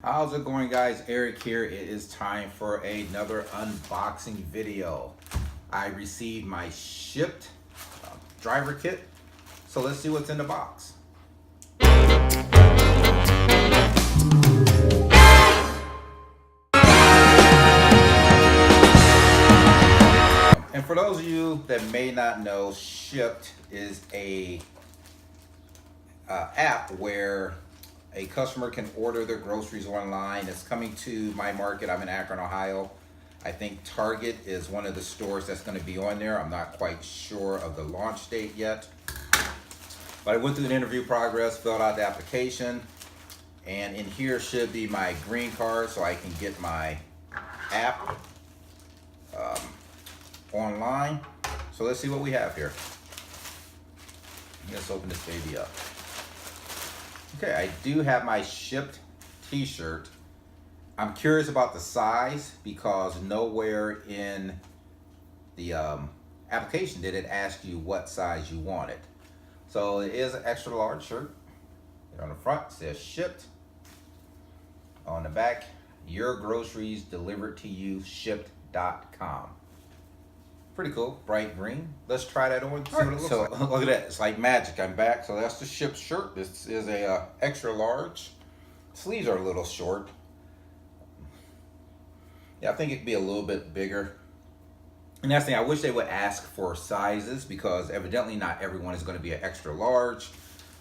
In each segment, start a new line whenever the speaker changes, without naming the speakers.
How's it going, guys? Eric here. It is time for another unboxing video. I received my Shipt driver kit, so let's see what's in the box. And for those of you that may not know, Shipt is a app where a customer can order their groceries online. It's coming to my market. I'm in Akron, Ohio. I think Target is one of the stores that's going to be on there. I'm not quite sure of the launch date yet. But I went through the interview progress, filled out the application, and in here should be my green card so I can get my app online. So let's see what we have here. Let's open this baby up. Okay, I do have my Shipt t-shirt. I'm curious about the size because nowhere in the application did it ask you what size you wanted. So it is an extra large shirt. On the front it says Shipt. On the back, your groceries delivered to you, shipt.com. Pretty cool, bright green. Let's try that on, see what it looks like. Look at that, it's like magic. I'm back. So that's the Shipt shirt. This is a extra large. Sleeves are a little short. Yeah, I think it could be a little bit bigger. And that's the thing, I wish they would ask for sizes because evidently not everyone is going to be an extra large.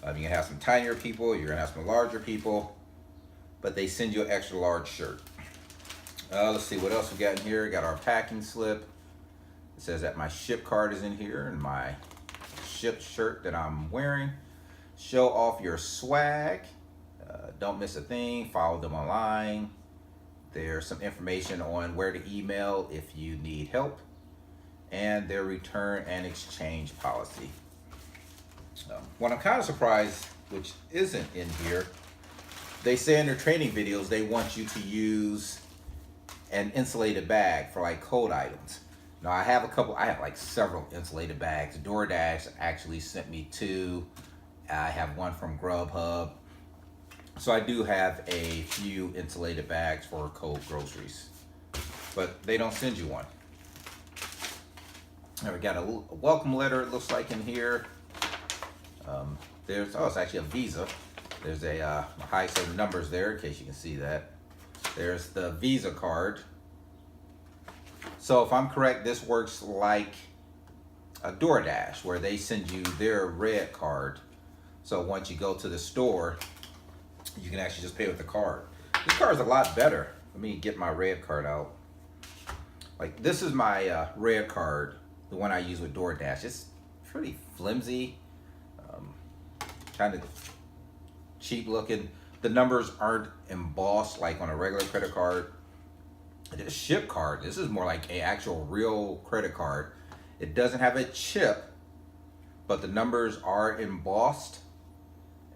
You're going to have some tinier people, you're going to have some larger people, but they send you an extra large shirt. Let's see what else we got in here. Got our packing slip. It says that my Shipt card is in here and my Shipt shirt that I'm wearing. Show off your swag. Don't miss a thing. Follow them online. There's some information on where to email if you need help, and their return and exchange policy. What I'm kind of surprised, which isn't in here, they say in their training videos they want you to use an insulated bag for like cold items. Now I have like several insulated bags. DoorDash actually sent me 2. I have one from Grubhub. So I do have a few insulated bags for cold groceries, but they don't send you one. Now we got a welcome letter, it looks like, in here. It's actually a Visa. There's a high set of numbers there in case you can see that. There's the Visa card. So if I'm correct, this works like a DoorDash where they send you their red card. So once you go to the store, you can actually just pay with the card. This card is a lot better. Let me get my red card out. Like, this is my red card, the one I use with DoorDash. It's pretty flimsy, kind of cheap looking. The numbers aren't embossed like on a regular credit card. This Shipt card, this is more like an actual real credit card. It doesn't have a chip, but the numbers are embossed.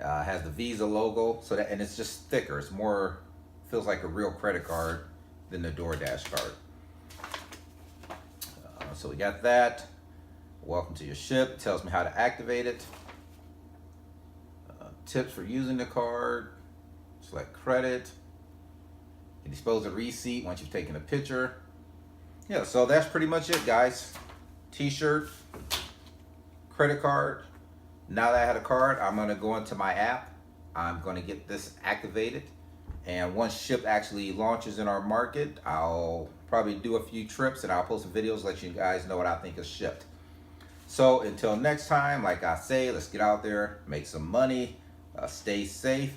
Has the Visa logo, and it's just thicker. It's more, feels like a real credit card than the DoorDash card. So we got that. Welcome to your Shipt. It tells me how to activate it. Tips for using the card. Select credit. You dispose the receipt once you've taken a picture. Yeah, so that's pretty much it, guys. T-shirt, credit card. Now that I had a card, I'm going to go into my app. I'm going to get this activated. And once Shipt actually launches in our market, I'll probably do a few trips and I'll post some videos, let you guys know what I think of Shipt. So until next time, like I say, let's get out there, make some money, stay safe.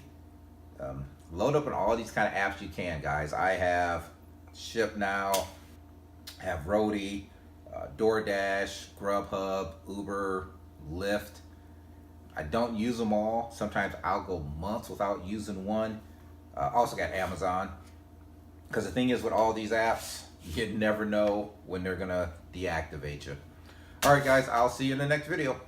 Load up on all these kind of apps you can, guys. I have Shipt now, have Roadie, DoorDash, Grubhub, Uber, Lyft. I don't use them all. Sometimes I'll go months without using one. Also got Amazon. Because the thing is with all these apps, you never know when they're gonna deactivate you. All right, guys, I'll see you in the next video.